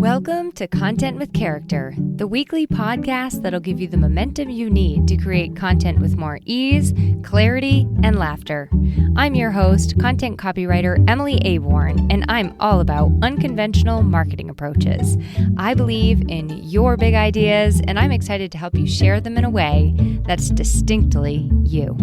Welcome to Content with Character, the weekly podcast that'll give you the momentum you need to create content with more ease, clarity, and laughter. I'm your host, content copywriter Emily Aborn, and I'm all about unconventional marketing approaches. I believe in your big ideas, and I'm excited to help you share them in a way that's distinctly you.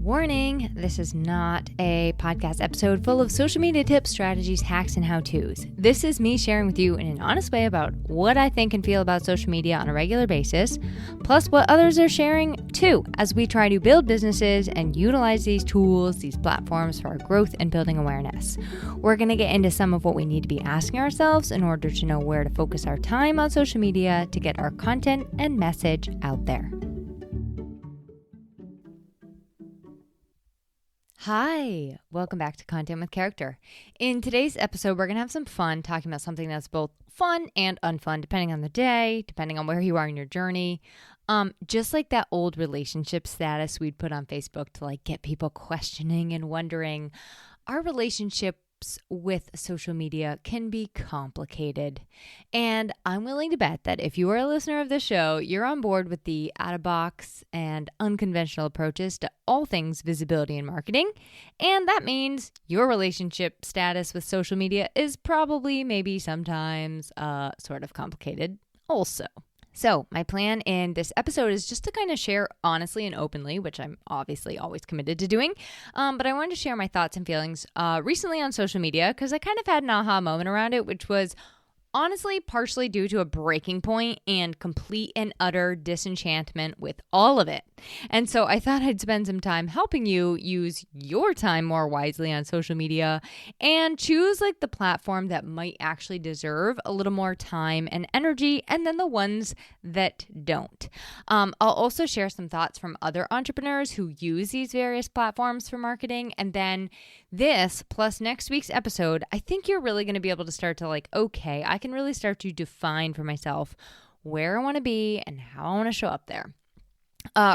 Warning, this is not a podcast episode full of social media tips, strategies, hacks, and how-tos. This is me sharing with you in an honest way about what I think and feel about social media on a regular basis, plus what others are sharing too, as we try to build businesses and utilize these tools, these platforms for our growth and building awareness. We're going to get into some of what we need to be asking ourselves in order to know where to focus our time on social media to get our content and message out there. Hi, welcome back to Content with Character. In today's episode, we're going to have some fun talking about something that's both fun and unfun, depending on the day, depending on where you are in your journey. Just like that old relationship status we'd put on Facebook to get people questioning and wondering, our relationships with social media can be complicated. And I'm willing to bet that if you are a listener of this show, you're on board with the out-of-box and unconventional approaches to all things visibility and marketing. And that means your relationship status with social media is probably, maybe sometimes, sort of complicated also. So my plan in this episode is just to kind of share honestly and openly, which I'm obviously always committed to doing, but I wanted to share my thoughts and feelings recently on social media because I kind of had an aha moment around it, which was honestly partially due to a breaking point and complete and utter disenchantment with all of it. And so I thought I'd spend some time helping you use your time more wisely on social media and choose the platform that might actually deserve a little more time and energy, and then the ones that don't. I'll also share some thoughts from other entrepreneurs who use these various platforms for marketing. And then this plus next week's episode, I think you're really going to be able to start to okay, I can really start to define for myself where I want to be and how I want to show up there.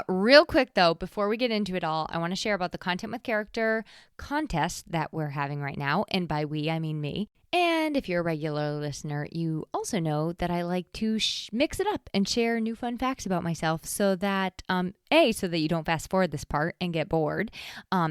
Real quick though, before we get into it all, I want to share about the Content with Character contest that we're having right now. And by we, I mean me. And if you're a regular listener, you also know that I like to mix it up and share new fun facts about myself so that, so that you don't fast forward this part and get bored.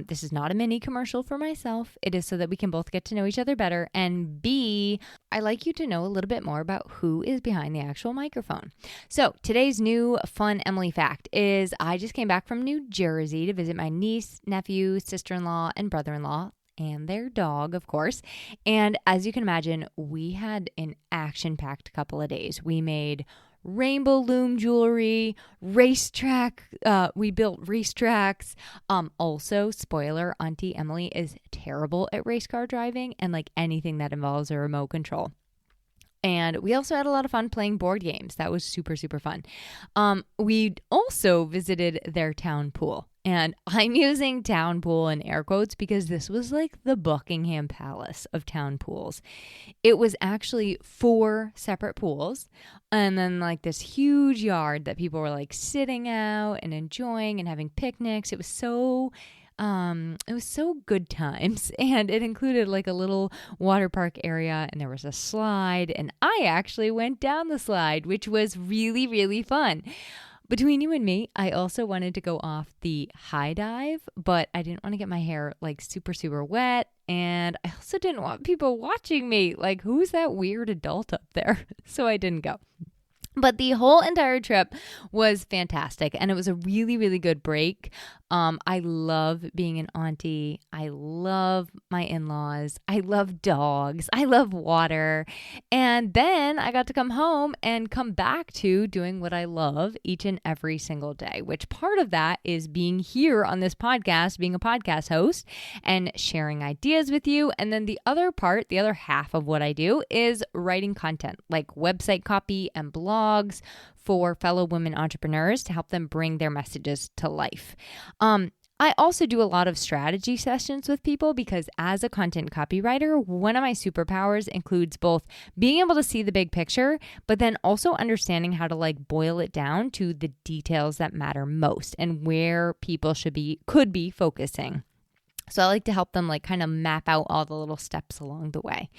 This is not a mini commercial for myself. It is so that we can both get to know each other better. And B, I like you to know a little bit more about who is behind the actual microphone. So today's new fun Emily fact is I just came back from New Jersey to visit my niece, nephew, sister-in-law, and brother-in-law. And their dog, of course. And as you can imagine, we had an action-packed couple of days. We made rainbow loom jewelry, racetrack. We built racetracks. Also, spoiler, Auntie Emily is terrible at race car driving and anything that involves a remote control. And we also had a lot of fun playing board games. That was super, super fun. We also visited their town pool. And I'm using town pool in air quotes because this was the Buckingham Palace of town pools. It was actually 4 separate pools and then this huge yard that people were sitting out and enjoying and having picnics. It was so good times, and it included a little water park area, and there was a slide, and I actually went down the slide, which was really, really fun. Between you and me, I also wanted to go off the high dive, but I didn't want to get my hair super, super wet. And I also didn't want people watching me. Who's that weird adult up there? So I didn't go. But the whole entire trip was fantastic, and it was a really, really good break. I love being an auntie. I love my in-laws. I love dogs. I love water. And then I got to come home and come back to doing what I love each and every single day, which part of that is being here on this podcast, being a podcast host and sharing ideas with you. And then the other part, the other half of what I do is writing content website copy and blogs for fellow women entrepreneurs to help them bring their messages to life. I also do a lot of strategy sessions with people because as a content copywriter, one of my superpowers includes both being able to see the big picture, but then also understanding how to boil it down to the details that matter most and where people could be focusing. So I like to help them like kind of map out all the little steps along the way.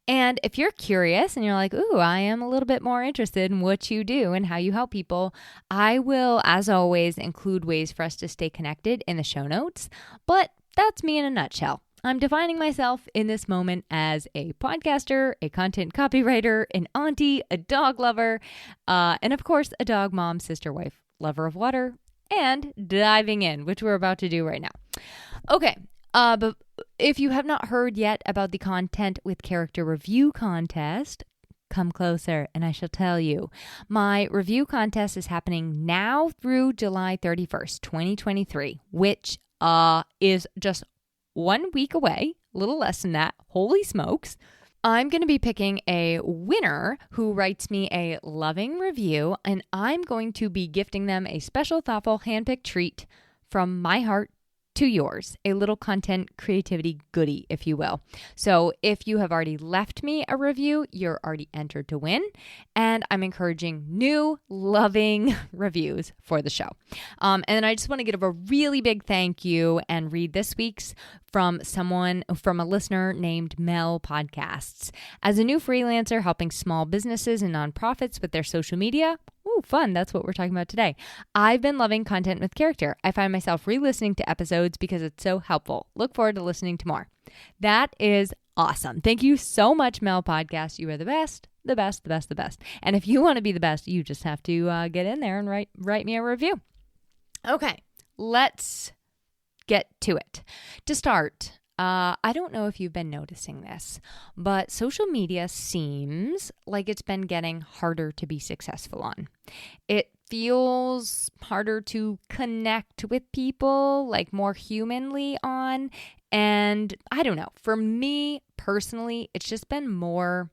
And if you're curious and you're like, ooh, I am a little bit more interested in what you do and how you help people, I will, as always, include ways for us to stay connected in the show notes. But that's me in a nutshell. I'm defining myself in this moment as a podcaster, a content copywriter, an auntie, a dog lover, and of course, a dog mom, sister, wife, lover of water, and diving in, which we're about to do right now. Okay. But if you have not heard yet about the Content with Character review contest, come closer and I shall tell you. My review contest is happening now through July 31st, 2023, which is just 1 week away, a little less than that. Holy smokes. I'm going to be picking a winner who writes me a loving review, and I'm going to be gifting them a special, thoughtful, handpicked treat from my heart to yours, a little content creativity goodie, if you will. So if you have already left me a review, you're already entered to win. And I'm encouraging new, loving reviews for the show. And I just want to give a really big thank you and read this week's from a listener named Mel Podcasts. As a new freelancer helping small businesses and nonprofits with their social media, ooh, fun. That's what we're talking about today. I've been loving Content with Character. I find myself re-listening to episodes because it's so helpful. Look forward to listening to more. That is awesome. Thank you so much, Mel Podcast. You are the best, the best, the best, the best. And if you want to be the best, you just have to get in there and write me a review. Okay, let's get to it. To start, I don't know if you've been noticing this, but social media seems like it's been getting harder to be successful on. It feels harder to connect with people, like more humanly on. And I don't know, for me personally, it's just been more,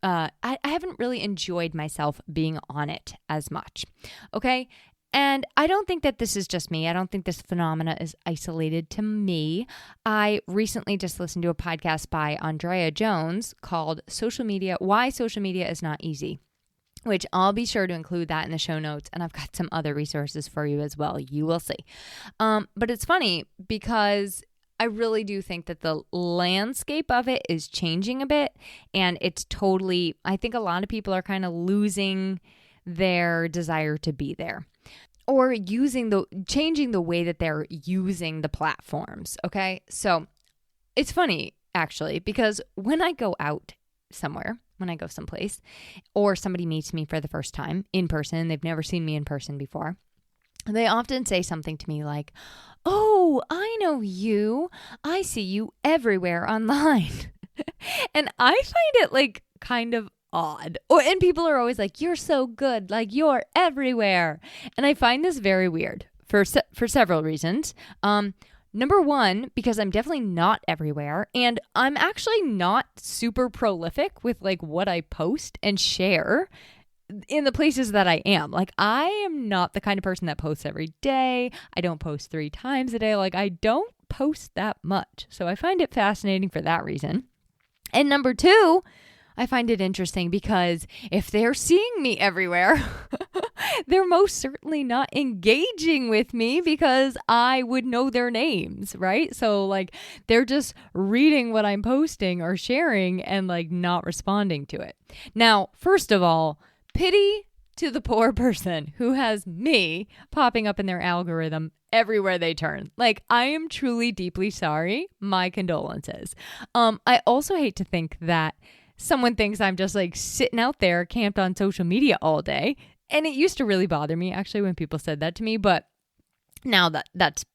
I haven't really enjoyed myself being on it as much. Okay. And I don't think that this is just me. I don't think this phenomena is isolated to me. I recently just listened to a podcast by Andrea Jones called Why Social Media is Not Easy, which I'll be sure to include that in the show notes. And I've got some other resources for you as well. You will see. But it's funny because I really do think that the landscape of it is changing a bit. And it's I think a lot of people are kind of losing their desire to be there, or changing the way that they're using the platforms. Okay. So it's funny actually, because when I go out somewhere, when I go someplace, or somebody meets me for the first time in person, they've never seen me in person before, they often say something to me like, "Oh, I know you. I see you everywhere online." And I find it like kind of odd. And people are always like, "You're so good. Like you're everywhere." And I find this very weird for several reasons. Number one, because I'm definitely not everywhere, and I'm actually not super prolific with like what I post and share in the places that I am. Like I am not the kind of person that posts every day. I don't post 3 times a day. Like I don't post that much. So I find it fascinating for that reason. And number two, I find it interesting because if they're seeing me everywhere, they're most certainly not engaging with me because I would know their names, right? So like they're just reading what I'm posting or sharing and like not responding to it. Now, first of all, pity to the poor person who has me popping up in their algorithm everywhere they turn. Like I am truly deeply sorry. My condolences. I also hate to think that someone thinks I'm just like sitting out there camped on social media all day. And it used to really bother me actually when people said that to me. But now that's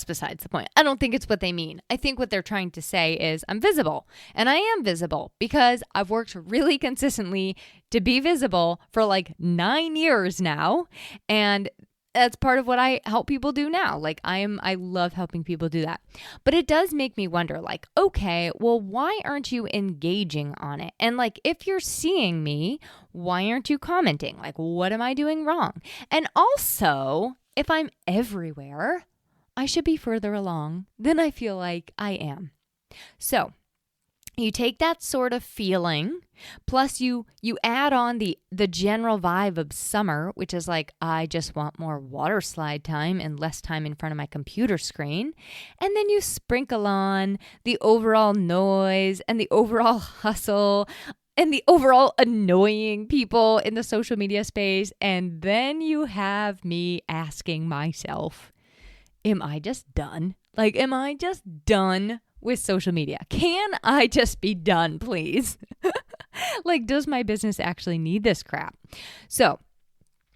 besides the point. I don't think it's what they mean. I think what they're trying to say is I'm visible. And I am visible because I've worked really consistently to be visible for like 9 years now. And that's part of what I help people do now. Like I love helping people do that. But it does make me wonder like, okay, well, why aren't you engaging on it? And like, if you're seeing me, why aren't you commenting? Like, what am I doing wrong? And also, if I'm everywhere, I should be further along than I feel like I am. So You take that sort of feeling, plus you add on the general vibe of summer, which is like, I just want more water slide time and less time in front of my computer screen. And then you sprinkle on the overall noise and the overall hustle and the overall annoying people in the social media space. And then you have me asking myself, am I just done? Like, am I just done with social media? Can I just be done, please? Like, does my business actually need this crap? So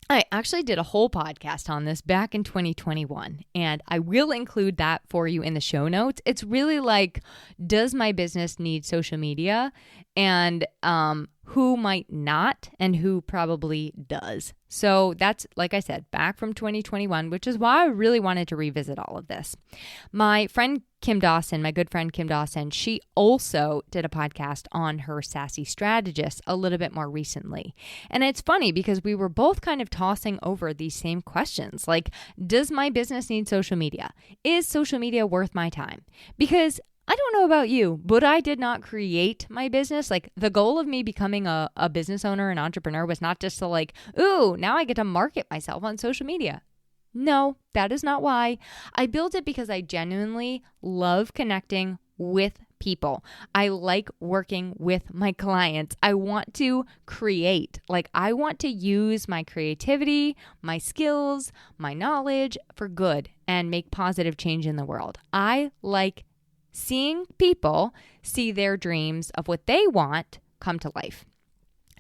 I actually did a whole podcast on this back in 2021, and I will include that for you in the show notes. It's really like, does my business need social media? And who might not, and who probably does. So that's, like I said, back from 2021, which is why I really wanted to revisit all of this. My friend Kim Dawson, my good friend Kim Dawson, she also did a podcast on her sassy strategist a little bit more recently. And it's funny because we were both kind of tossing over these same questions. Like, does my business need social media? Is social media worth my time? Because I don't know about you, but I did not create my business. Like, the goal of me becoming a business owner and entrepreneur was not just to like, ooh, now I get to market myself on social media. No, that is not why. I built it because I genuinely love connecting with people. I like working with my clients. I want to create. Like, I want to use my creativity, my skills, my knowledge for good and make positive change in the world. I like seeing people see their dreams of what they want come to life.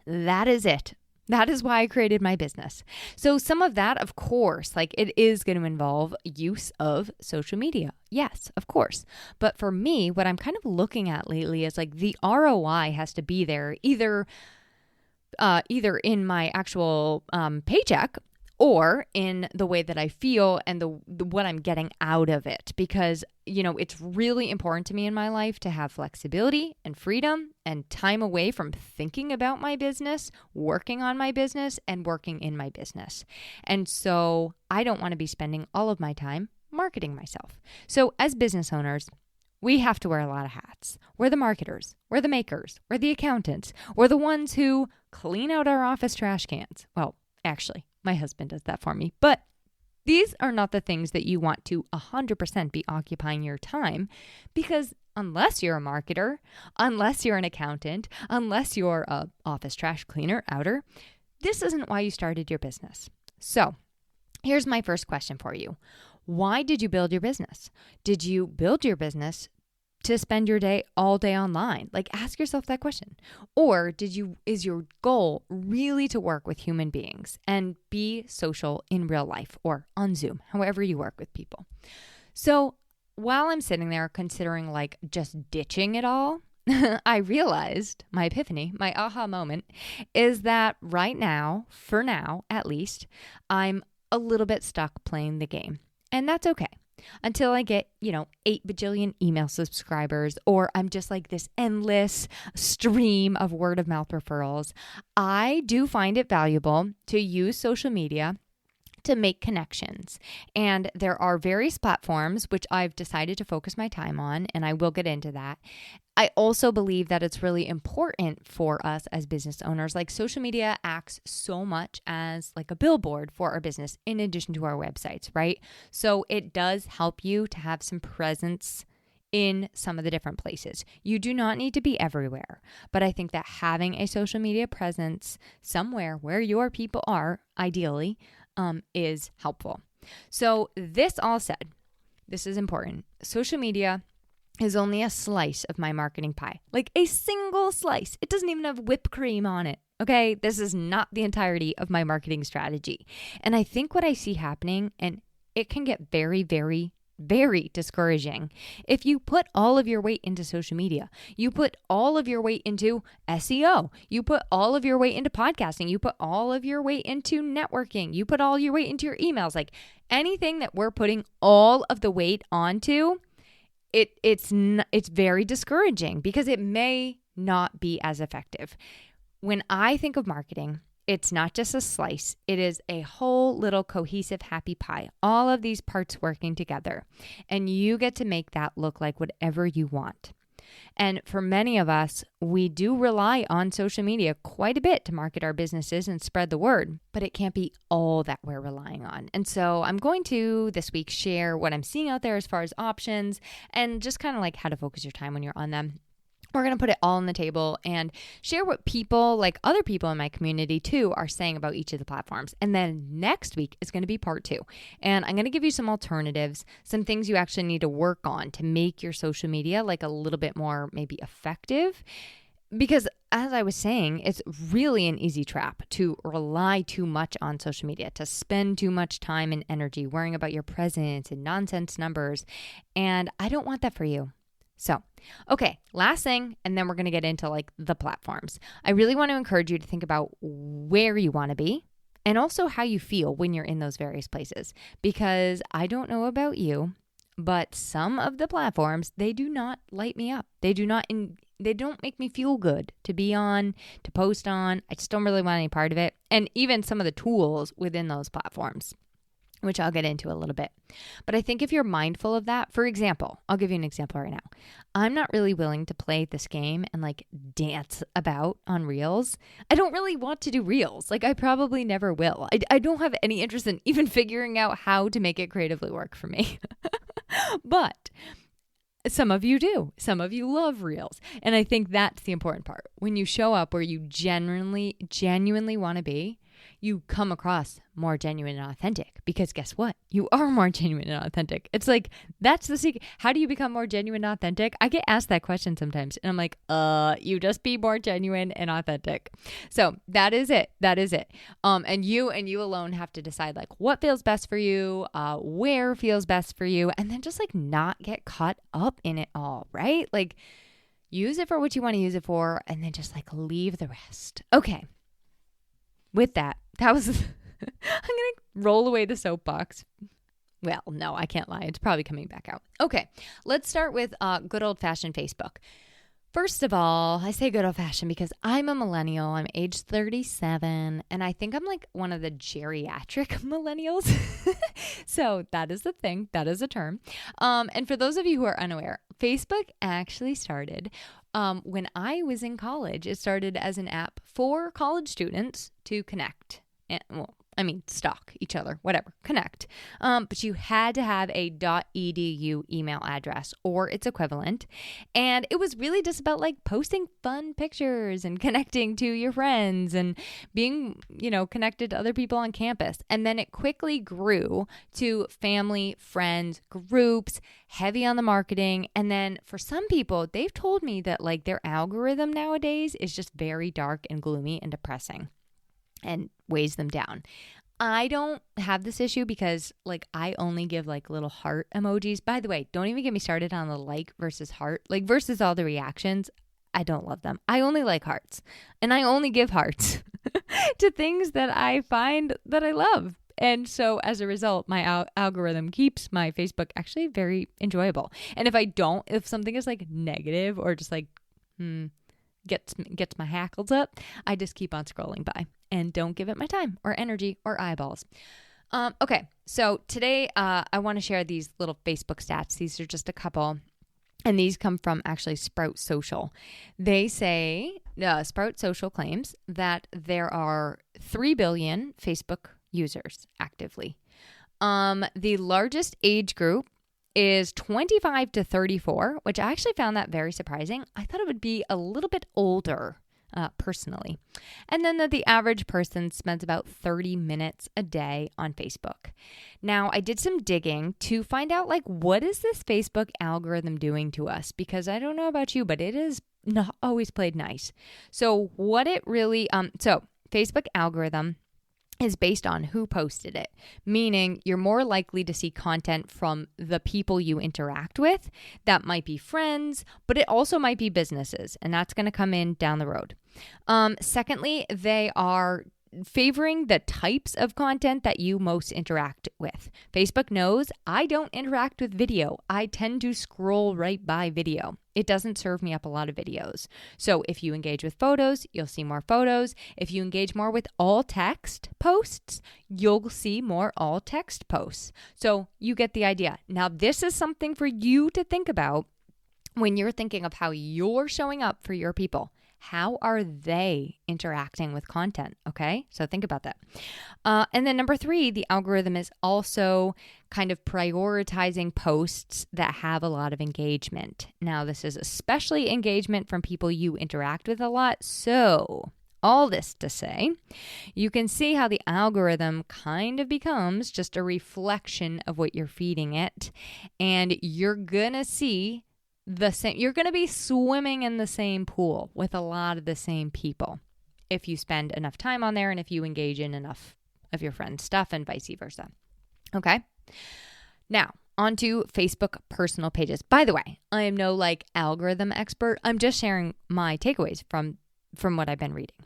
That is it. That is why I created my business. So some of that, of course, like, it is going to involve use of social media. Yes, of course. But for me, what I'm kind of looking at lately is like the ROI has to be there either in my actual paycheck or in the way that I feel and the what I'm getting out of it. Because, it's really important to me in my life to have flexibility and freedom and time away from thinking about my business, working on my business, and working in my business. And so I don't want to be spending all of my time marketing myself. So as business owners, we have to wear a lot of hats. We're the marketers, we're the makers, we're the accountants, we're the ones who clean out our office trash cans. Well, actually, my husband does that for me, but these are not the things that you want to 100% be occupying your time, because unless you're a marketer, unless you're an accountant, unless you're a office trash cleaner, outer, this isn't why you started your business. So here's my first question for you. Why did you build your business? Did you build your business to spend your day all day online? Like, ask yourself that question. Or is your goal really to work with human beings and be social in real life or on Zoom, however you work with people? So while I'm sitting there considering like just ditching it all, I realized my epiphany, my aha moment is that right now, for now at least, I'm a little bit stuck playing the game. And that's okay. Until I get, 8 bajillion email subscribers, or I'm just like this endless stream of word of mouth referrals. I do find it valuable to use social media to make connections. And there are various platforms which I've decided to focus my time on, and I will get into that. I also believe that it's really important for us as business owners. Like, social media acts so much as like a billboard for our business in addition to our websites, right? So it does help you to have some presence in some of the different places. You do not need to be everywhere, but I think that having a social media presence somewhere where your people are, ideally, is helpful. So this all said, this is important. Social media is only a slice of my marketing pie, like a single slice. It doesn't even have whipped cream on it. Okay, this is not the entirety of my marketing strategy. And I think what I see happening, and it can get very, very, very discouraging if you put all of your weight into social media. You put all of your weight into SEO. You put all of your weight into podcasting. You put all of your weight into networking. You put all your weight into your emails. Like, anything that we're putting all of the weight onto, it's very discouraging because it may not be as effective. When I think of marketing, it's not just a slice. It is a whole little cohesive happy pie. All of these parts working together. And you get to make that look like whatever you want. And for many of us, we do rely on social media quite a bit to market our businesses and spread the word, but it can't be all that we're relying on. And so I'm going to this week share what I'm seeing out there as far as options and just kind of like how to focus your time when you're on them. We're going to put it all on the table and share what people, like other people in my community too, are saying about each of the platforms. And then next week is going to be part 2. And I'm going to give you some alternatives, some things you actually need to work on to make your social media like a little bit more maybe effective. Because as I was saying, it's really an easy trap to rely too much on social media, to spend too much time and energy worrying about your presence and nonsense numbers. And I don't want that for you. So, okay, last thing, and then we're going to get into like the platforms. I really want to encourage you to think about where you want to be and also how you feel when you're in those various places. Because I don't know about you, but some of the platforms, they do not light me up. They don't make me feel good to be on, to post on. I just don't really want any part of it. And even some of the tools within those platforms, which I'll get into a little bit. But I think if you're mindful of that, for example, I'll give you an example right now. I'm not really willing to play this game and like dance about on Reels. I don't really want to do Reels. Like I probably never will. I don't have any interest in even figuring out how to make it creatively work for me. But some of you do. Some of you love Reels. And I think that's the important part. When you show up where you genuinely want to be, you come across more genuine and authentic because guess what? You are more genuine and authentic. It's like, that's the secret. How do you become more genuine and authentic? I get asked that question sometimes and I'm like, you just be more genuine and authentic. So that is it. That is it. And you alone have to decide like what feels best for you, where feels best for you, and then just like not get caught up in it all, right? Like use it for what you want to use it for and then just like leave the rest. Okay. With that was, I'm going to roll away the soapbox. Well, no, I can't lie. It's probably coming back out. Okay, let's start with good old-fashioned Facebook. First of all, I say good old-fashioned because I'm a millennial. I'm age 37, and I think I'm like one of the geriatric millennials. So that is the thing. That is a term. And for those of you who are unaware, Facebook actually started when I was in college. It started as an app for college students to connect. Stalk each other, whatever, connect. But you had to have a .edu email address or its equivalent. And it was really just about like posting fun pictures and connecting to your friends and being, connected to other people on campus. And then it quickly grew to family, friends, groups, heavy on the marketing. And then for some people, they've told me that like their algorithm nowadays is just very dark and gloomy and depressing and weighs them down. I don't have this issue because like I only give like little heart emojis. By the way, don't even get me started on the like versus heart, like versus all the reactions. I don't love them. I only like hearts and I only give hearts to things that I find that I love. And so as a result, my algorithm keeps my Facebook actually very enjoyable. And if something is like negative or just like, gets my hackles up, I just keep on scrolling by and don't give it my time or energy or eyeballs. Okay, so today I want to share these little Facebook stats. These are just a couple, and these come from actually Sprout Social. They say, Sprout Social claims that there are 3 billion Facebook users actively. The largest age group is 25 to 34, which I actually found that very surprising. I thought it would be a little bit older, personally. And then that the average person spends about 30 minutes a day on Facebook. Now, I did some digging to find out, like, what is this Facebook algorithm doing to us? Because I don't know about you, but it is not always played nice. So what it really, Facebook algorithm is based on who posted it, meaning you're more likely to see content from the people you interact with. That might be friends, but it also might be businesses, and that's going to come in down the road. Secondly, they are favoring the types of content that you most interact with. Facebook knows I don't interact with video. I tend to scroll right by video. It doesn't serve me up a lot of videos. So if you engage with photos, you'll see more photos. If you engage more with all text posts, you'll see more all text posts. So you get the idea. Now, this is something for you to think about when you're thinking of how you're showing up for your people, how are they interacting with content? Okay, so think about that. And then number 3, the algorithm is also kind of prioritizing posts that have a lot of engagement. Now, this is especially engagement from people you interact with a lot. So all this to say, you can see how the algorithm kind of becomes just a reflection of what you're feeding it. And you're going to see the same, you're going to be swimming in the same pool with a lot of the same people if you spend enough time on there and if you engage in enough of your friends' stuff and vice versa. Okay. Now, on to Facebook personal pages. By the way, I am no algorithm expert. I'm just sharing my takeaways from what I've been reading.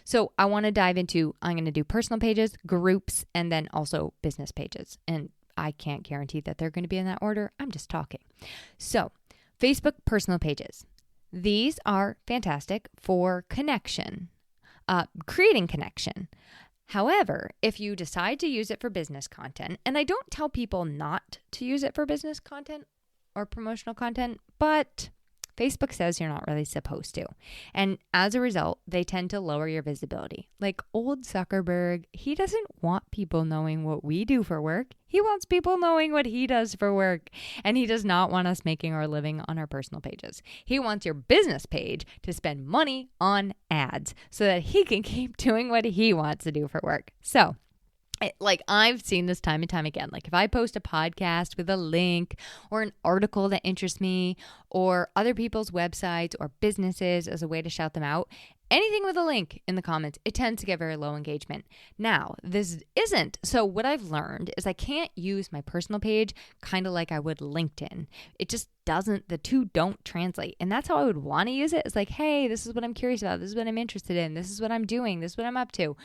So I want to dive into, I'm going to do personal pages, groups, and then also business pages. And I can't guarantee that they're going to be in that order. I'm just talking. So Facebook personal pages. These are fantastic for connection, creating connection. However, if you decide to use it for business content, and I don't tell people not to use it for business content or promotional content, but Facebook says you're not really supposed to. And as a result, they tend to lower your visibility. Like old Zuckerberg, he doesn't want people knowing what we do for work. He wants people knowing what he does for work. And he does not want us making our living on our personal pages. He wants your business page to spend money on ads so that he can keep doing what he wants to do for work. So I've seen this time and time again. If I post a podcast with a link or an article that interests me or other people's websites or businesses as a way to shout them out, anything with a link in the comments, it tends to get very low engagement. Now, this isn't. So what I've learned is I can't use my personal page kind of like I would LinkedIn. It just doesn't, the two don't translate. And that's how I would want to use it. It's hey, this is what I'm curious about. This is what I'm interested in. This is what I'm doing. This is what I'm up to.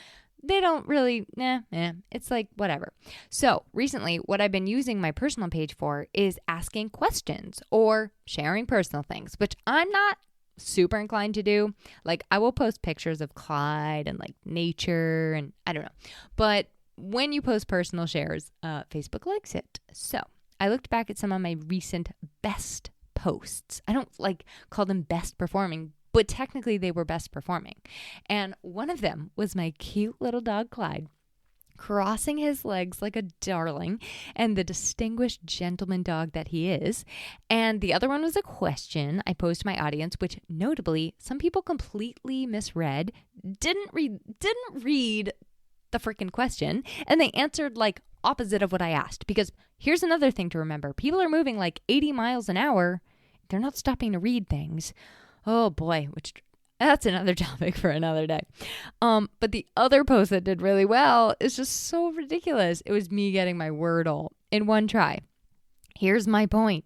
They don't really, it's whatever. So recently, what I've been using my personal page for is asking questions or sharing personal things, which I'm not super inclined to do. I will post pictures of Clyde and nature and I don't know. But when you post personal shares, Facebook likes it. So I looked back at some of my recent best posts. I don't call them best performing, but technically they were best performing. And one of them was my cute little dog, Clyde, crossing his legs like a darling and the distinguished gentleman dog that he is. And the other one was a question I posed to my audience, which notably some people completely misread, didn't read the freaking question, and they answered opposite of what I asked. Because here's another thing to remember. People are moving 80 miles an hour. They're not stopping to read things. Oh boy, that's another topic for another day. But the other post that did really well is just so ridiculous. It was me getting my Wordle in one try. Here's my point.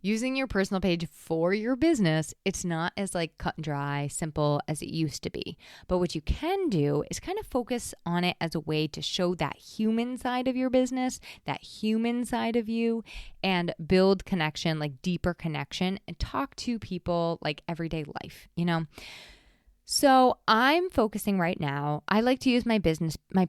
Using your personal page for your business, it's not as cut and dry, simple as it used to be. But what you can do is kind of focus on it as a way to show that human side of your business, that human side of you, and build connection, deeper connection, and talk to people everyday life, So I'm focusing right now. I like to use my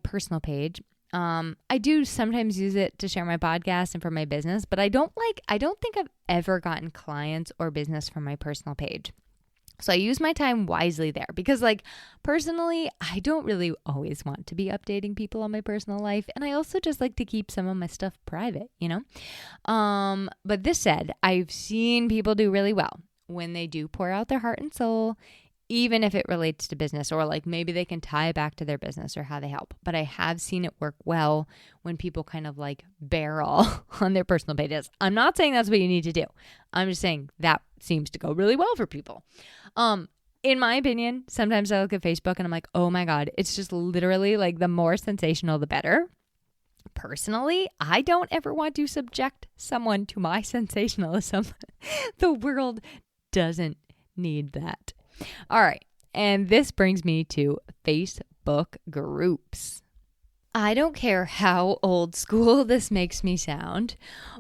personal page. I do sometimes use it to share my podcast and for my business, but I don't think I've ever gotten clients or business from my personal page. So I use my time wisely there because personally, I don't really always want to be updating people on my personal life. And I also just like to keep some of my stuff private, But this said, I've seen people do really well when they do pour out their heart and soul, even if it relates to business or maybe they can tie it back to their business or how they help. But I have seen it work well when people kind of barrel on their personal pages. I'm not saying that's what you need to do. I'm just saying that seems to go really well for people. In my opinion, sometimes I look at Facebook and I'm oh my God, it's just literally the more sensational, the better. Personally, I don't ever want to subject someone to my sensationalism. The world doesn't need that. All right. And this brings me to Facebook groups. I don't care how old school this makes me sound,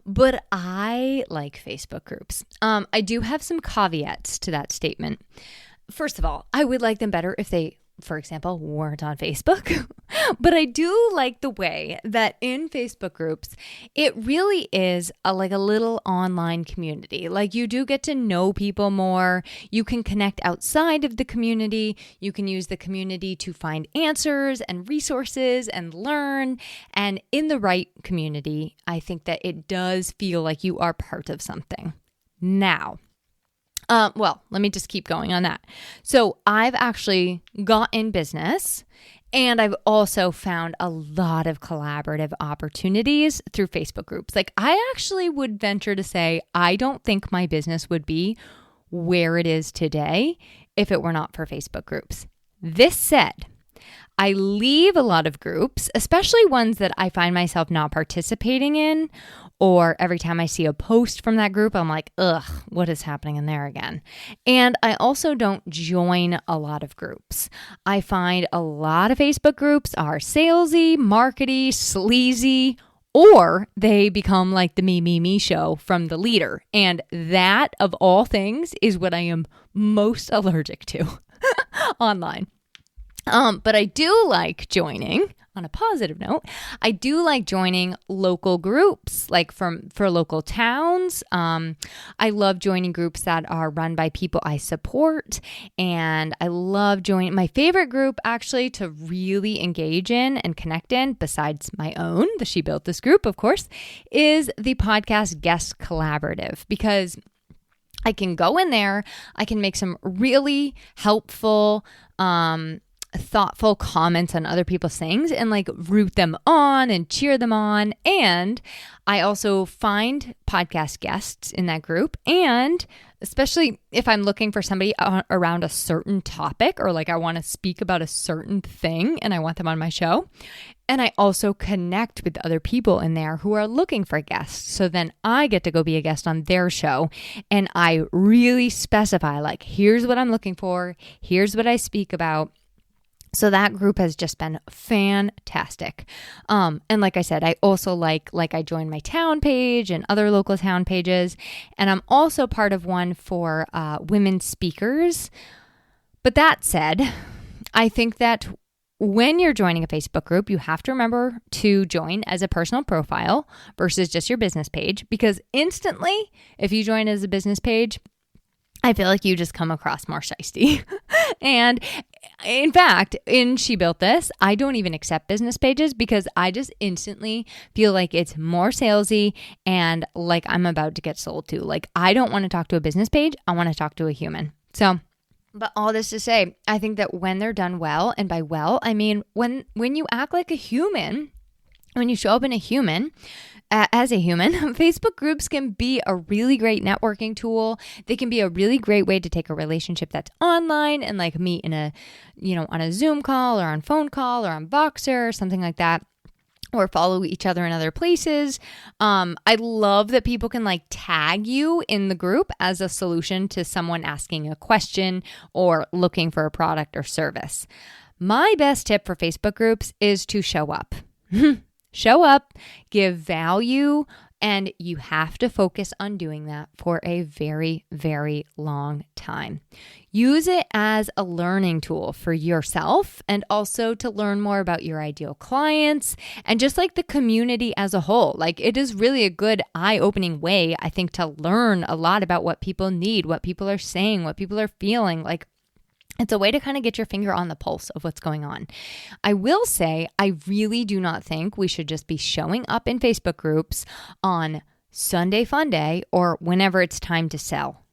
but I like Facebook groups. I do have some caveats to that statement. First of all, I would like them better if they for example, weren't on Facebook. But I do like the way that in Facebook groups, it really is like a little online community. Like you do get to know people more. You can connect outside of the community. You can use the community to find answers and resources and learn. And in the right community, I think that it does feel like you are part of something. Now, well, let me just keep going on that. So I've actually got in business and I've also found a lot of collaborative opportunities through Facebook groups. Like I actually would venture to say, I don't think my business would be where it is today if it were not for Facebook groups. This said, I leave a lot of groups, especially ones that I find myself not participating in, or every time I see a post from that group, I'm like, ugh, what is happening in there again? And I also don't join a lot of groups. I find a lot of Facebook groups are salesy, markety, sleazy, or they become like the me show from the leader. And that, of all things, is what I am most allergic to online. But I do like joining, on a positive note, I do like joining local groups, like for local towns. I love joining groups that are run by people I support. And I love joining my favorite group actually to really engage in and connect in, besides my own, the She Built This group, of course, is the Podcast Guest Collaborative, because I can go in there, I can make some really helpful, thoughtful comments on other people's things and like root them on and cheer them on. And I also find podcast guests in that group. And especially if I'm looking for somebody around a certain topic, or like I want to speak about a certain thing and I want them on my show. And I also connect with other people in there who are looking for guests. So then I get to go be a guest on their show. And I really specify, like, here's what I'm looking for. Here's what I speak about. So that group has just been fantastic. And like I said, I also like I joined my town page and other local town pages. And I'm also part of one for women speakers. But that said, I think that when you're joining a Facebook group, you have to remember to join as a personal profile versus just your business page. Because instantly, if you join as a business page, I feel like you just come across more shiesty. And in fact, in She Built This, I don't even accept business pages because I just instantly feel like it's more salesy and like I'm about to get sold to. Like I don't want to talk to a business page. I want to talk to a human. So, but all this to say, I think that when they're done well, and by well, I mean when you act like a human, when you show up in a human, as a human, Facebook groups can be a really great networking tool. They can be a really great way to take a relationship that's online and like meet in a, on a Zoom call or on phone call or on Voxer or something like that, or follow each other in other places. I love that people can like tag you in the group as a solution to someone asking a question or looking for a product or service. My best tip for Facebook groups is to show up. Show up, give value, and you have to focus on doing that for a very, very long time. Use it as a learning tool for yourself and also to learn more about your ideal clients and just like the community as a whole. Like it is really a good eye-opening way, I think, to learn a lot about what people need, what people are saying, what people are feeling. Like it's a way to kind of get your finger on the pulse of what's going on. I will say, I really do not think we should just be showing up in Facebook groups on Sunday Fun Day or whenever it's time to sell.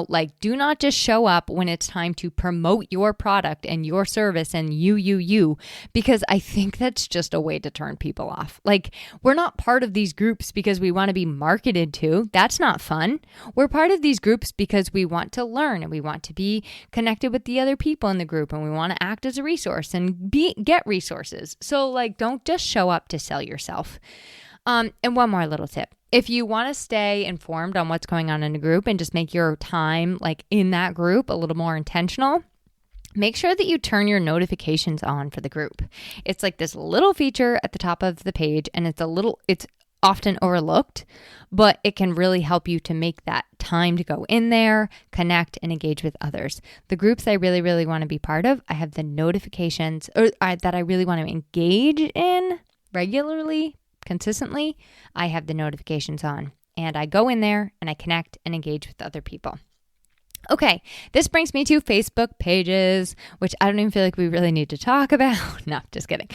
Like do not just show up when it's time to promote your product and your service and you, because I think that's just a way to turn people off. Like we're not part of these groups because we want to be marketed to. That's not fun. We're part of these groups because we want to learn and we want to be connected with the other people in the group and we want to act as a resource and get resources. So like don't just show up to sell yourself. And one more little tip. If you want to stay informed on what's going on in a group and just make your time like in that group a little more intentional, make sure that you turn your notifications on for the group. It's like this little feature at the top of the page and it's often overlooked, but it can really help you to make that time to go in there, connect, and engage with others. The groups I really, really want to be part of, I have the notifications that I really want to engage in regularly, consistently. I have the notifications on, and I go in there and I connect and engage with other people. Okay, this brings me to Facebook pages, which I don't even feel like we really need to talk about. No, just kidding.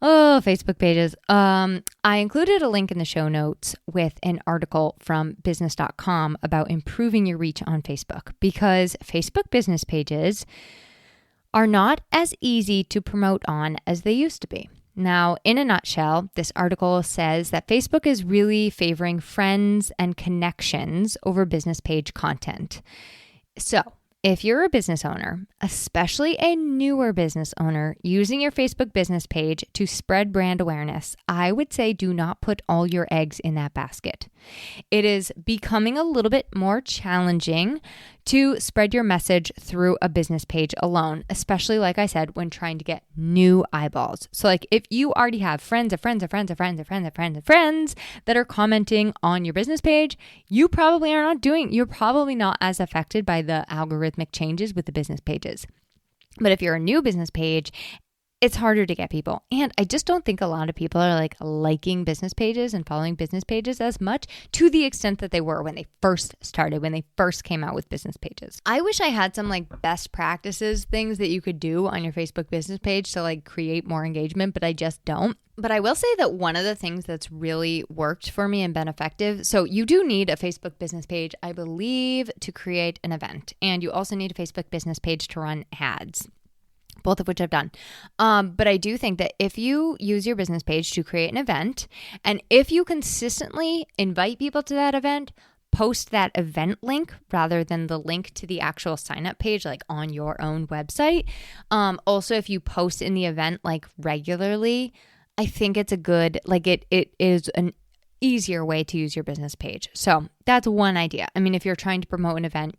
Oh, Facebook pages. I included a link in the show notes with an article from business.com about improving your reach on Facebook, because Facebook business pages are not as easy to promote on as they used to be. Now, in a nutshell, this article says that Facebook is really favoring friends and connections over business page content. So, if you're a business owner, especially a newer business owner, using your Facebook business page to spread brand awareness, I would say do not put all your eggs in that basket. It is becoming a little bit more challenging to spread your message through a business page alone, especially, like I said, when trying to get new eyeballs. So like if you already have friends of friends of friends of friends of friends of friends of friends that are commenting on your business page, you're probably not as affected by the algorithmic changes with the business pages. But if you're a new business page, it's harder to get people. And I just don't think a lot of people are liking business pages and following business pages as much to the extent that they were when they first started, when they first came out with business pages. I wish I had some best practices, things that you could do on your Facebook business page to create more engagement, but I just don't. But I will say that one of the things that's really worked for me and been effective, so you do need a Facebook business page, I believe, to create an event. And you also need a Facebook business page to run ads, both of which I've done. But I do think that if you use your business page to create an event, and if you consistently invite people to that event, post that event link rather than the link to the actual sign-up page, on your own website. Also, if you post in the event regularly, I think it's a good, it is an easier way to use your business page. So that's one idea. I mean, if you're trying to promote an event,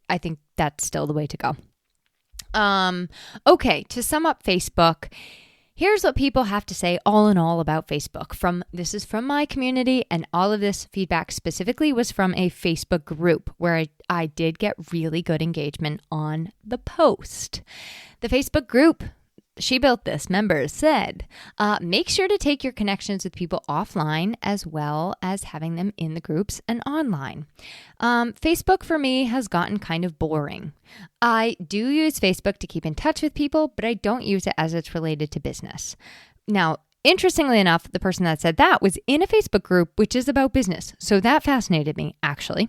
I think that's still the way to go. Okay, to sum up Facebook, here's what people have to say all in all about Facebook. This is from my community, and all of this feedback specifically was from a Facebook group where I did get really good engagement on the post. The Facebook group, she built this, members said, make sure to take your connections with people offline as well as having them in the groups and online. Facebook for me has gotten kind of boring. I do use Facebook to keep in touch with people, but I don't use it as it's related to business. Now, interestingly enough, the person that said that was in a Facebook group, which is about business. So that fascinated me, actually.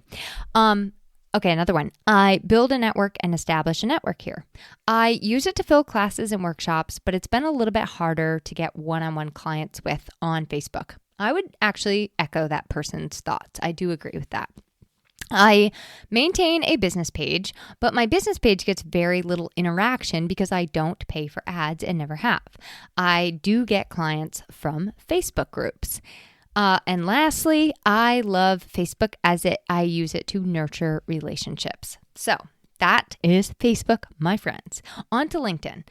Okay, another one. I build a network and establish a network here. I use it to fill classes and workshops, but it's been a little bit harder to get one-on-one clients with on Facebook. I would actually echo that person's thoughts. I do agree with that. I maintain a business page, but my business page gets very little interaction because I don't pay for ads and never have. I do get clients from Facebook groups. And lastly, I love Facebook I use it to nurture relationships. So that is Facebook, my friends. On to LinkedIn.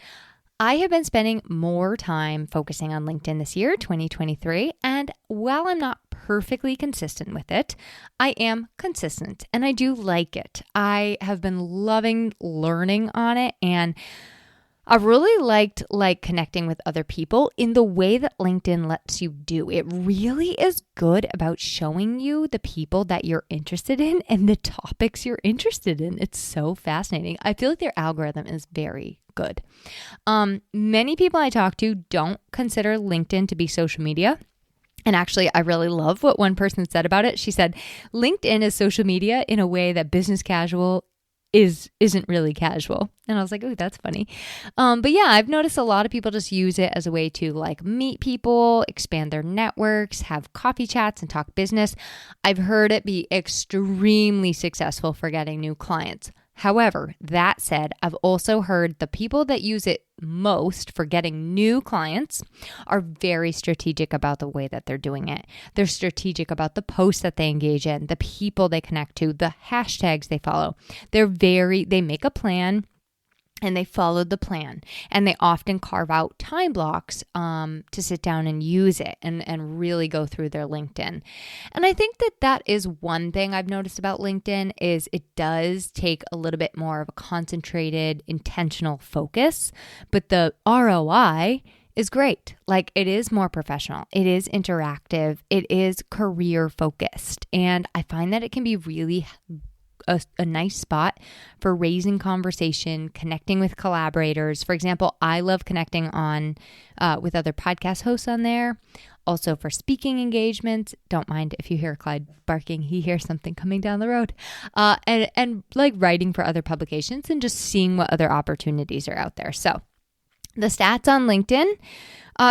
I have been spending more time focusing on LinkedIn this year, 2023, and while I'm not perfectly consistent with it, I am consistent and I do like it. I have been loving learning on it, and I've really liked connecting with other people in the way that LinkedIn lets you do. It really is good about showing you the people that you're interested in and the topics you're interested in. It's so fascinating. I feel like their algorithm is very good. Many people I talk to don't consider LinkedIn to be social media. And actually, I really love what one person said about it. She said, LinkedIn is social media in a way that business casual isn't really casual. And I was like, oh, that's funny. But yeah, I've noticed a lot of people just use it as a way to meet people, expand their networks, have coffee chats, and talk business. I've heard it be extremely successful for getting new clients. However, that said, I've also heard the people that use it most for getting new clients are very strategic about the way that they're doing it. They're strategic about the posts that they engage in, the people they connect to, the hashtags they follow. They make a plan and they followed the plan, and they often carve out time blocks to sit down and use it and really go through their LinkedIn. And I think that is one thing I've noticed about LinkedIn is it does take a little bit more of a concentrated, intentional focus, but the ROI is great. Like, it is more professional. It is interactive. It is career focused. And I find that it can be really a nice spot for raising conversation, connecting with collaborators. For example, I love connecting on with other podcast hosts on there. Also for speaking engagements. Don't mind if you hear Clyde barking. He hears something coming down the road. And like writing for other publications and just seeing what other opportunities are out there. So the stats on LinkedIn,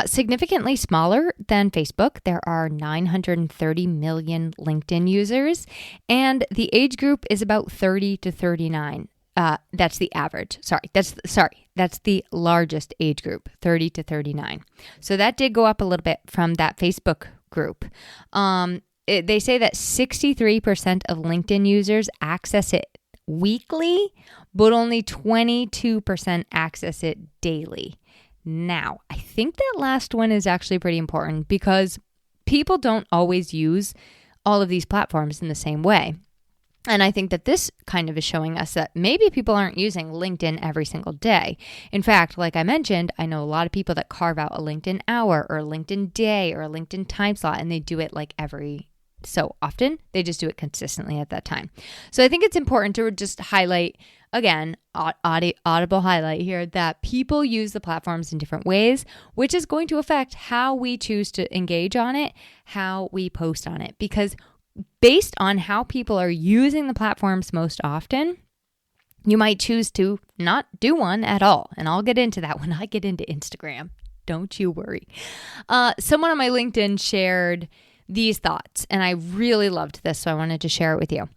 significantly smaller than Facebook. There are 930 million LinkedIn users, and the age group is about 30 to 39. That's the average. That's the largest age group, 30 to 39. So that did go up a little bit from that Facebook group. They say that 63% of LinkedIn users access it weekly, but only 22% access it daily. Now, I think that last one is actually pretty important because people don't always use all of these platforms in the same way. And I think that this kind of is showing us that maybe people aren't using LinkedIn every single day. In fact, like I mentioned, I know a lot of people that carve out a LinkedIn hour or a LinkedIn day or a LinkedIn time slot, and they do it like every so often. They just do it consistently at that time. So I think it's important to just highlight, again, audible highlight here, that people use the platforms in different ways, which is going to affect how we choose to engage on it, how we post on it. Because based on how people are using the platforms most often, you might choose to not do one at all. And I'll get into that when I get into Instagram. Don't you worry. Someone on my LinkedIn shared these thoughts, and I really loved this, so I wanted to share it with you.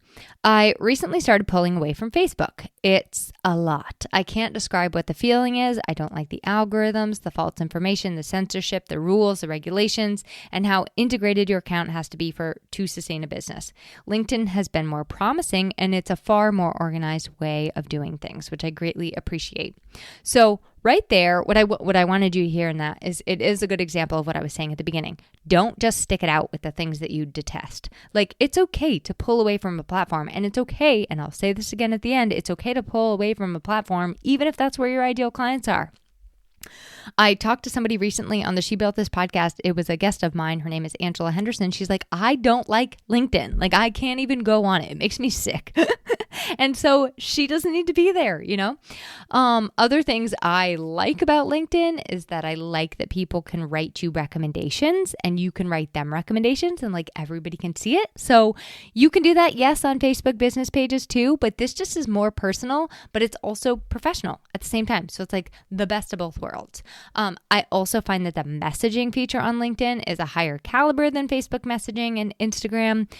I recently started pulling away from Facebook. It's a lot. I can't describe what the feeling is. I don't like the algorithms, the false information, the censorship, the rules, the regulations, and how integrated your account has to be to sustain a business. LinkedIn has been more promising, and it's a far more organized way of doing things, which I greatly appreciate. So right there, what I wanted you to hear in that is it is a good example of what I was saying at the beginning. Don't just stick it out with the things that you detest. Like, it's okay to pull away from a platform, and it's okay, and I'll say this again at the end, it's okay to pull away from a platform, even if that's where your ideal clients are. I talked to somebody recently on the She Built This podcast. It was a guest of mine. Her name is Angela Henderson. She's like, I don't like LinkedIn. Like, I can't even go on it. It makes me sick. And so she doesn't need to be there, you know? Other things I like about LinkedIn is that I like that people can write you recommendations and you can write them recommendations and like everybody can see it. So you can do that, yes, on Facebook business pages too, but this just is more personal, but it's also professional at the same time. So it's like the best of both worlds. I also find that the messaging feature on LinkedIn is a higher caliber than Facebook messaging and Instagram.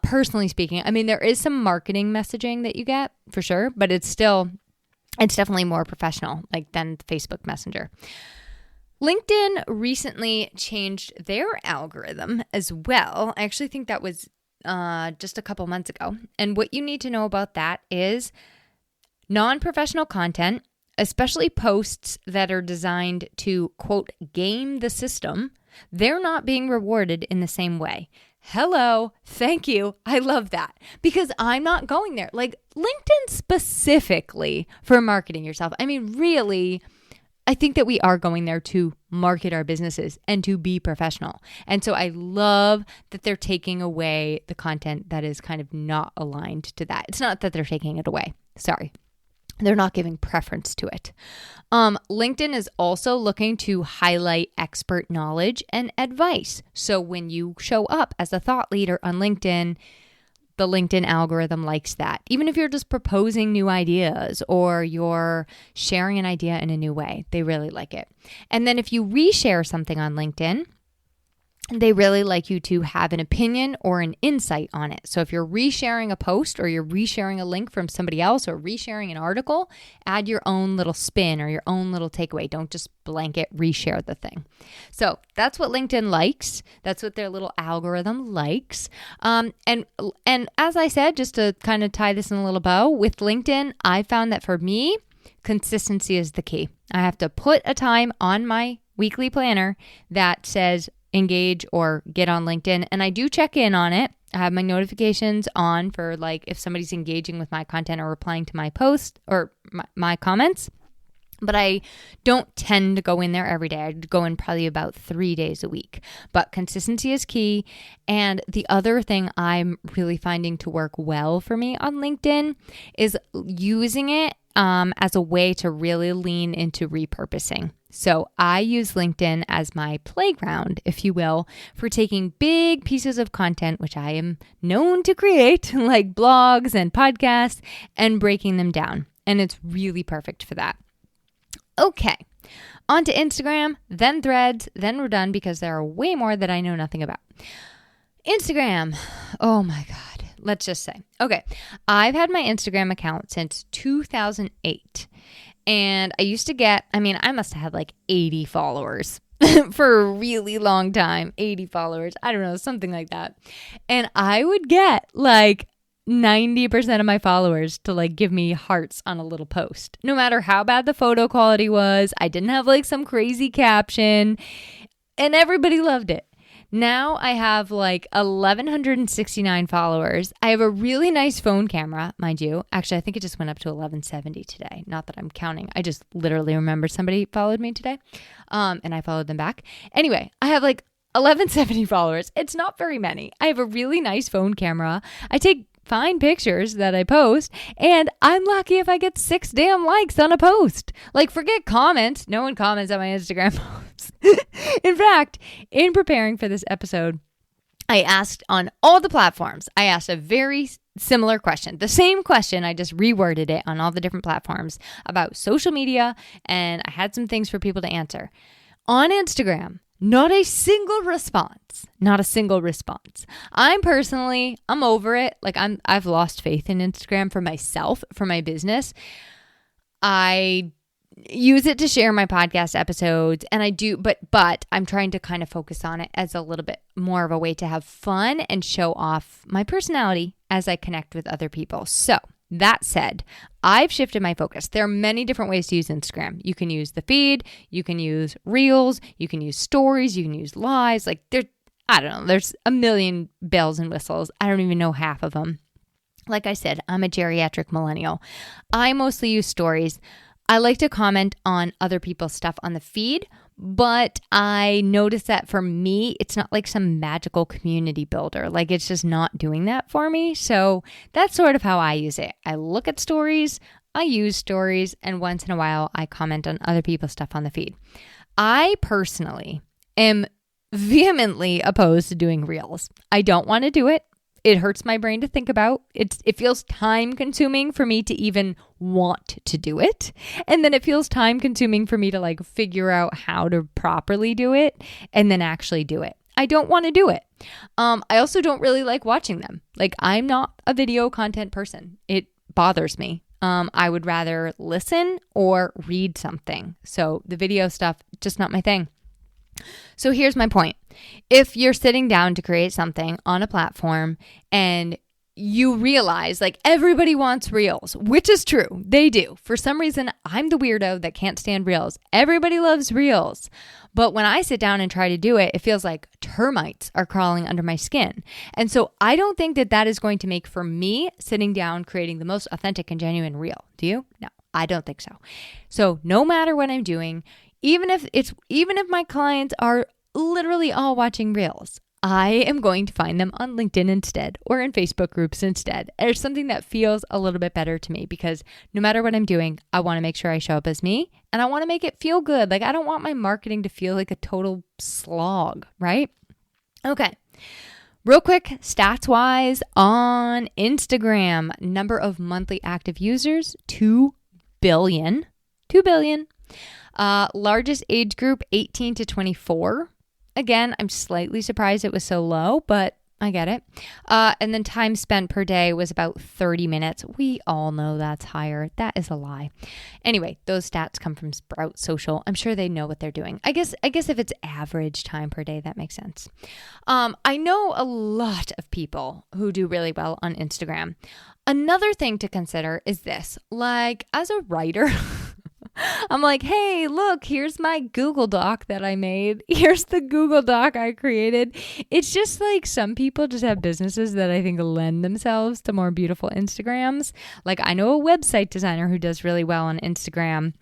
Personally speaking, I mean, there is some marketing messaging that you get for sure, but it's definitely more professional like than Facebook Messenger. LinkedIn recently changed their algorithm as well. I actually think that was just a couple months ago. And what you need to know about that is non-professional content, especially posts that are designed to, quote, game the system, they're not being rewarded in the same way. Hello, thank you. I love that because I'm not going there. Like LinkedIn specifically for marketing yourself. I mean, really, I think that we are going there to market our businesses and to be professional. And so I love that they're taking away the content that is kind of not aligned to that. It's not that they're taking it away. Sorry. They're not giving preference to it. LinkedIn is also looking to highlight expert knowledge and advice. So when you show up as a thought leader on LinkedIn, the LinkedIn algorithm likes that. Even if you're just proposing new ideas or you're sharing an idea in a new way, they really like it. And then if you reshare something on LinkedIn, they really like you to have an opinion or an insight on it. So if you're resharing a post or you're resharing a link from somebody else or resharing an article, add your own little spin or your own little takeaway. Don't just blanket reshare the thing. So that's what LinkedIn likes. That's what their little algorithm likes. And as I said, just to kind of tie this in a little bow, with LinkedIn, I found that for me, consistency is the key. I have to put a time on my weekly planner that says engage or get on LinkedIn. And I do check in on it. I have my notifications on for like if somebody's engaging with my content or replying to my post or my comments. But I don't tend to go in there every day. I go in probably about 3 days a week. But consistency is key. And the other thing I'm really finding to work well for me on LinkedIn is using it as a way to really lean into repurposing. So I use LinkedIn as my playground, if you will, for taking big pieces of content, which I am known to create, like blogs and podcasts, and breaking them down. And it's really perfect for that. Okay, on to Instagram, then Threads, then we're done because there are way more that I know nothing about. Instagram, oh my God, let's just say. Okay, I've had my Instagram account since 2008, and I used to get, I must have had like 80 followers for a really long time, 80 followers, I don't know, something like that. And I would get like 90% of my followers to like give me hearts on a little post. No matter how bad the photo quality was, I didn't have like some crazy caption, and everybody loved it. Now I have like 1,169 followers. I have a really nice phone camera, mind you. Actually, I think it just went up to 1,170 today. Not that I'm counting. I just literally remember somebody followed me today, and I followed them back. Anyway, I have like 1,170 followers. It's not very many. I have a really nice phone camera. I take fine pictures that I post, and I'm lucky if I get 6 damn likes on a post. Like, forget comments. No one comments on my Instagram posts. In fact, in preparing for this episode, I asked on all the platforms, I asked a very similar question. The same question, I just reworded it on all the different platforms about social media, and I had some things for people to answer. On Instagram, not a single response. Not a single response. I'm over it. Like I've lost faith in Instagram for myself, for my business. I use it to share my podcast episodes, and I do, but I'm trying to kind of focus on it as a little bit more of a way to have fun and show off my personality as I connect with other people. So that said, I've shifted my focus. There are many different ways to use Instagram. You can use the feed, you can use reels, you can use stories, you can use lives. Like there's a million bells and whistles. I don't even know half of them. Like I said, I'm a geriatric millennial. I mostly use stories. I like to comment on other people's stuff on the feed, but I noticed that for me, it's not like some magical community builder. Like it's just not doing that for me. So that's sort of how I use it. I look at stories, I use stories, and once in a while, I comment on other people's stuff on the feed. I personally am vehemently opposed to doing reels. I don't want to do it. It hurts my brain to think about. It feels time consuming for me to even want to do it. And then it feels time consuming for me to like figure out how to properly do it and then actually do it. I don't want to do it. I also don't really like watching them. Like I'm not a video content person. It bothers me. I would rather listen or read something. So the video stuff, just not my thing. So here's my point. If you're sitting down to create something on a platform and you realize like everybody wants reels, which is true. They do. For some reason, I'm the weirdo that can't stand reels. Everybody loves reels. But when I sit down and try to do it, it feels like termites are crawling under my skin. And so I don't think that is going to make for me sitting down creating the most authentic and genuine reel. Do you? No, I don't think so. So no matter what I'm doing, even if my clients are literally all watching reels, I am going to find them on LinkedIn instead or in Facebook groups instead. There's something that feels a little bit better to me because no matter what I'm doing, I want to make sure I show up as me and I want to make it feel good. Like I don't want my marketing to feel like a total slog, right? Okay. Real quick, stats wise on Instagram, number of monthly active users, 2 billion. 2 billion. Largest age group, 18 to 24. Again, I'm slightly surprised it was so low, but I get it. And then time spent per day was about 30 minutes. We all know that's higher. That is a lie. Anyway, those stats come from Sprout Social. I'm sure they know what they're doing. I guess if it's average time per day, that makes sense. I know a lot of people who do really well on Instagram. Another thing to consider is this, like as a writer, I'm like, hey, look, here's my Google Doc that I made. Here's the Google Doc I created. It's just like some people just have businesses that I think lend themselves to more beautiful Instagrams. Like I know a website designer who does really well on Instagram,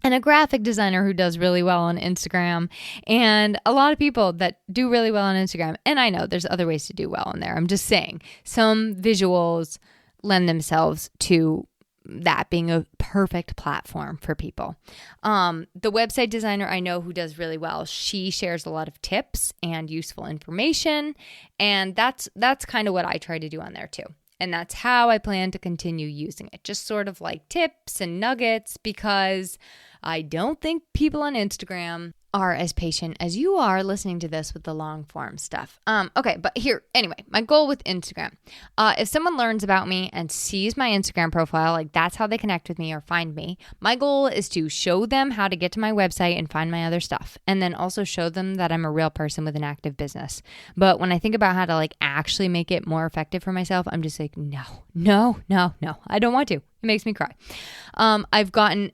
and a graphic designer who does really well on Instagram, and a lot of people that do really well on Instagram. And I know there's other ways to do well on there. I'm just saying some visuals lend themselves to that being a perfect platform for people. The website designer I know who does really well, she shares a lot of tips and useful information. And that's kind of what I try to do on there too. And that's how I plan to continue using it. Just sort of like tips and nuggets, because I don't think people on Instagram are as patient as you are listening to this with the long form stuff. Okay, but here, anyway, my goal with Instagram. If someone learns about me and sees my Instagram profile, like that's how they connect with me or find me. My goal is to show them how to get to my website and find my other stuff. And then also show them that I'm a real person with an active business. But when I think about how to like actually make it more effective for myself, I'm just like, no, I don't want to. It makes me cry. I've gotten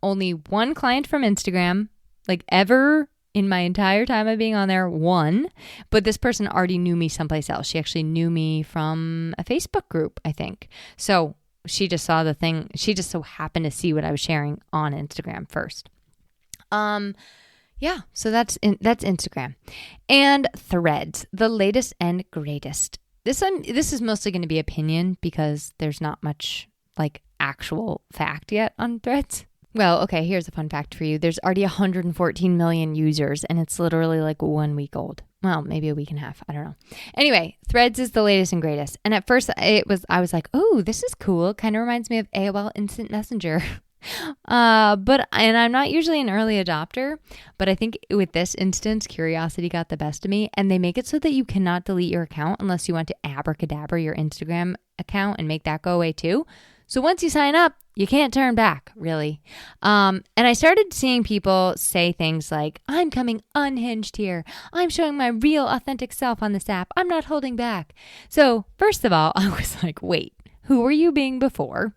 only one client from Instagram, like ever in my entire time of being on there, one. But this person already knew me someplace else. She actually knew me from a Facebook group, I think. So she just saw the thing. She just so happened to see what I was sharing on Instagram first. Yeah, so that's Instagram. And Threads, the latest and greatest. This is mostly going to be opinion because there's not much like actual fact yet on Threads. Well, okay, here's a fun fact for you. There's already 114 million users, and it's literally like 1 week old. Well, maybe a week and a half. I don't know. Anyway, Threads is the latest and greatest. And at first I was like, oh, this is cool. Kind of reminds me of AOL Instant Messenger. And I'm not usually an early adopter, but I think with this instance, curiosity got the best of me, and they make it so that you cannot delete your account unless you want to abracadabra your Instagram account and make that go away too. So once you sign up, you can't turn back, really. And I started seeing people say things like, I'm coming unhinged here. I'm showing my real authentic self on this app. I'm not holding back. So first of all, I was like, wait, who were you being before?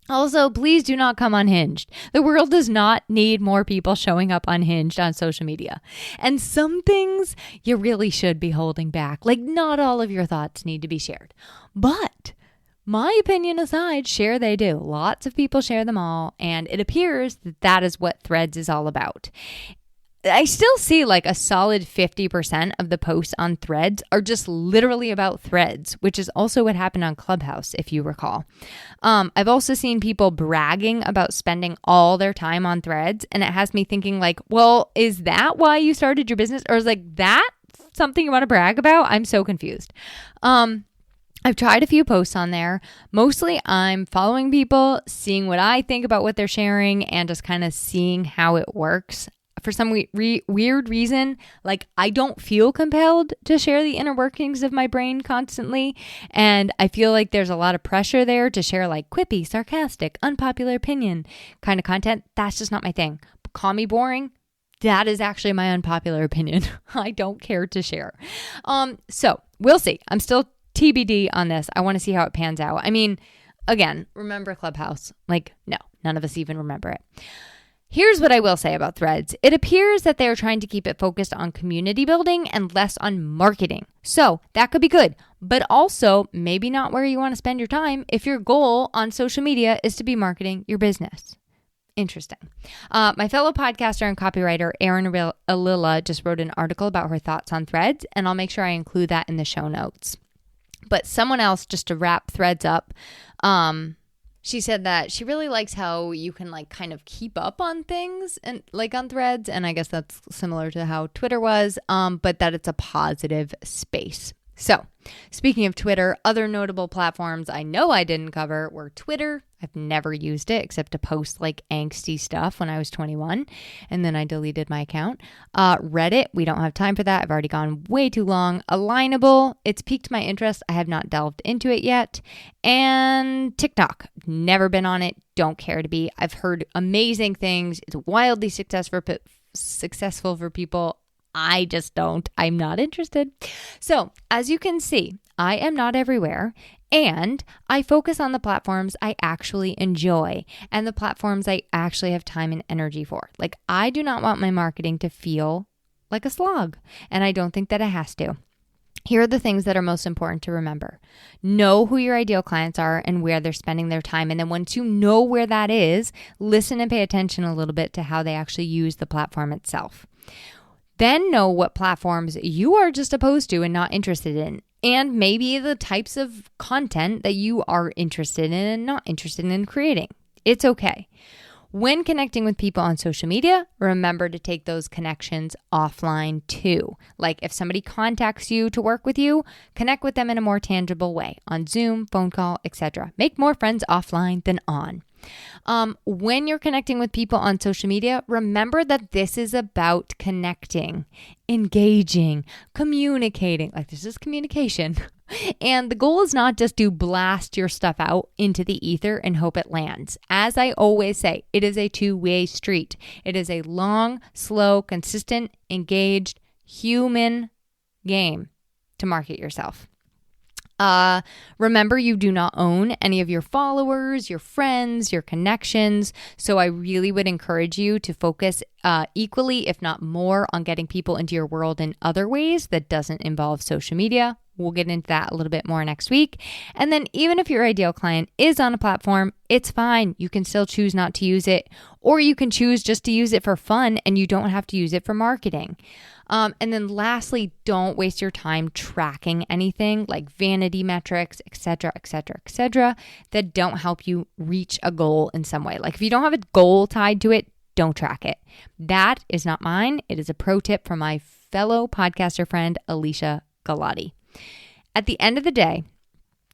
Also, please do not come unhinged. The world does not need more people showing up unhinged on social media. And some things you really should be holding back. Like not all of your thoughts need to be shared. But my opinion aside, share they do. Lots of people share them all, and it appears that that is what Threads is all about. I still see like a solid 50% of the posts on Threads are just literally about Threads, which is also what happened on Clubhouse, if you recall. I've also seen people bragging about spending all their time on Threads, and it has me thinking like, well, is that why you started your business? Or is like that something you want to brag about? I'm so confused. I've tried a few posts on there. Mostly I'm following people, seeing what I think about what they're sharing, and just kind of seeing how it works. For some weird reason, like I don't feel compelled to share the inner workings of my brain constantly. And I feel like there's a lot of pressure there to share like quippy, sarcastic, unpopular opinion kind of content. That's just not my thing. Call me boring. That is actually my unpopular opinion. I don't care to share. So we'll see. I'm still TBD on this. I want to see how it pans out. I mean, again, remember Clubhouse? Like, no, none of us even remember it. Here's what I will say about Threads. It appears that they are trying to keep it focused on community building and less on marketing. So that could be good, but also maybe not where you want to spend your time if your goal on social media is to be marketing your business. Interesting. My fellow podcaster and copywriter, Erin Alila, just wrote an article about her thoughts on Threads, and I'll make sure I include that in the show notes. But someone else, just to wrap Threads up, she said that she really likes how you can like kind of keep up on things and like on Threads. And I guess that's similar to how Twitter was, but that it's a positive space. So, speaking of Twitter, other notable platforms I know I didn't cover were Twitter. I've never used it except to post like angsty stuff when I was 21, and then I deleted my account. Reddit, we don't have time for that. I've already gone way too long. Alignable, it's piqued my interest. I have not delved into it yet. And TikTok, never been on it. Don't care to be. I've heard amazing things. It's wildly successful for people. I just don't. I'm not interested. So, as you can see, I am not everywhere, and I focus on the platforms I actually enjoy and the platforms I actually have time and energy for. Like, I do not want my marketing to feel like a slog, and I don't think that it has to. Here are the things that are most important to remember. Know who your ideal clients are and where they're spending their time. And then once you know where that is, listen and pay attention a little bit to how they actually use the platform itself. Then know what platforms you are just opposed to and not interested in, and maybe the types of content that you are interested in and not interested in creating. It's okay. When connecting with people on social media, remember to take those connections offline too. Like if somebody contacts you to work with you, connect with them in a more tangible way on Zoom, phone call, etc. Make more friends offline than on. When you're connecting with people on social media, remember that this is about connecting, engaging, communicating. Like this is communication. And the goal is not just to blast your stuff out into the ether and hope it lands. As I always say, it is a two-way street. It is a long, slow, consistent, engaged, human game to market yourself. Remember, you do not own any of your followers, your friends, your connections. So I really would encourage you to focus equally, if not more, on getting people into your world in other ways that doesn't involve social media. We'll get into that a little bit more next week. And then even if your ideal client is on a platform, it's fine. You can still choose not to use it, or you can choose just to use it for fun and you don't have to use it for marketing. And then lastly, don't waste your time tracking anything like vanity metrics, etc., that don't help you reach a goal in some way. Like if you don't have a goal tied to it, don't track it. That is not mine. It is a pro tip from my fellow podcaster friend, Alicia Galati. At the end of the day,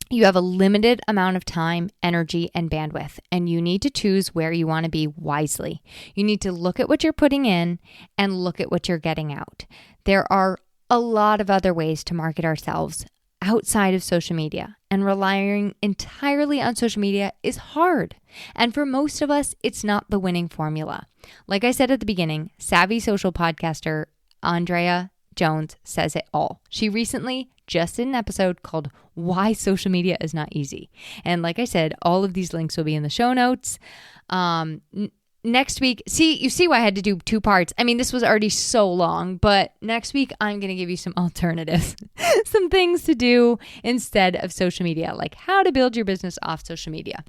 you have a limited amount of time, energy, and bandwidth, and you need to choose where you want to be wisely. You need to look at what you're putting in and look at what you're getting out. There are a lot of other ways to market ourselves outside of social media, and relying entirely on social media is hard. And for most of us, it's not the winning formula. Like I said at the beginning, savvy social podcaster Andrea Jones says it all. She recently just did an episode called Why Social Media is Not Easy. And like I said, all of these links will be in the show notes. Next week, you see why I had to do 2 parts. I mean, this was already so long, but next week I'm going to give you some alternatives, some things to do instead of social media, like how to build your business off social media.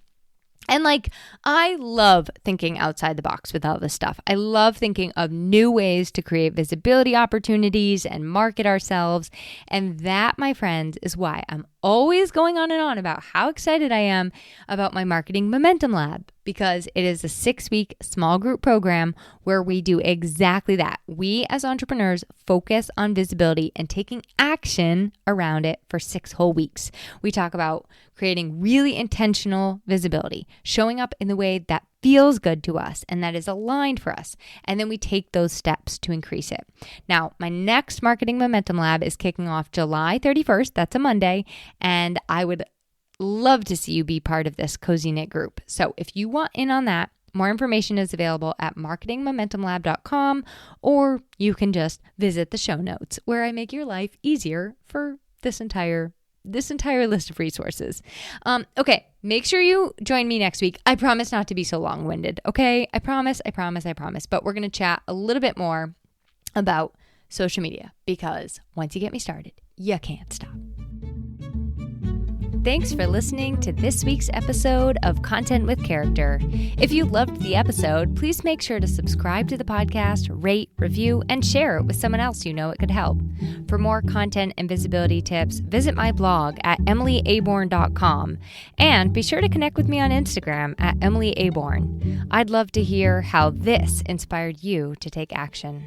And like, I love thinking outside the box with all this stuff. I love thinking of new ways to create visibility opportunities and market ourselves. And that, my friends, is why I'm always going on and on about how excited I am about my Marketing Momentum Lab, because it is a 6-week small group program where we do exactly that. We as entrepreneurs focus on visibility and taking action around it for 6 whole weeks. We talk about creating really intentional visibility, showing up in the way that feels good to us and that is aligned for us. And then we take those steps to increase it. Now, my next Marketing Momentum Lab is kicking off July 31st. That's a Monday. And I would love to see you be part of this cozy knit group. So if you want in on that, more information is available at marketingmomentumlab.com, or you can just visit the show notes where I make your life easier for this entire list of resources. Okay, make sure you join me next week. I promise not to be so long-winded, okay? I promise. But we're going to chat a little bit more about social media, because once you get me started, you can't stop. Thanks for listening to this week's episode of Content with Character. If you loved the episode, please make sure to subscribe to the podcast, rate, review, and share it with someone else you know it could help. For more content and visibility tips, visit my blog at emilyaborn.com, and be sure to connect with me on Instagram at emilyaborn. I'd love to hear how this inspired you to take action.